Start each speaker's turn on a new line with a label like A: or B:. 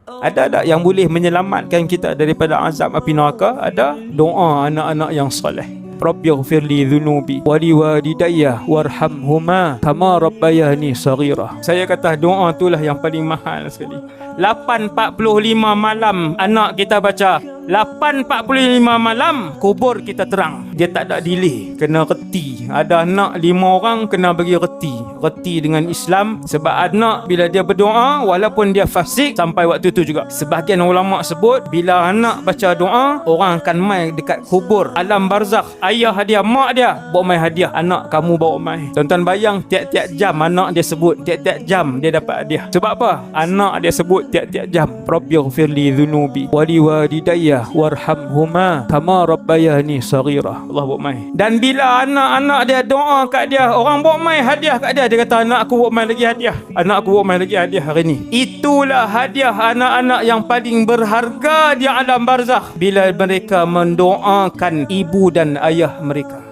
A: Ada tak yang boleh menyelamatkan kita daripada azab api neraka? Ada. Doa anak-anak yang soleh. Rabbighfirli dhunubi waliwalidayya warhamhuma kama rabbayani saghira. Saya kata doa itulah yang paling mahal sekali. 8.45 malam anak kita baca, 8.45 malam kubur kita terang. Dia tak ada delay, kena reti. Ada anak 5 orang kena bagi reti dengan Islam. Sebab anak bila dia berdoa walaupun dia fasik sampai waktu tu juga. Sebahagian ulama sebut bila anak baca doa, orang akan mai dekat kubur alam barzakh. Ayah hadiah, mak dia bawa mai hadiah, anak kamu bawa mai. Tuan-tuan bayang tiap-tiap jam anak dia sebut, tiap-tiap jam dia dapat hadiah. Sebab apa? Anak dia sebut tiap-tiap jam, Rabbighfirli dhunubi waliwalidayya warhamhuma kama rabbayani saghira. Allah bawa mai. Dan bila anak-anak dia doa kat dia, orang bawa mai hadiah kat dia, dia kata anak aku bawa mai lagi hadiah, anak aku bawa mai lagi hadiah hari ni. Itulah hadiah anak-anak yang paling berharga di alam barzakh bila mereka mendoakan ibu dan ayah mereka.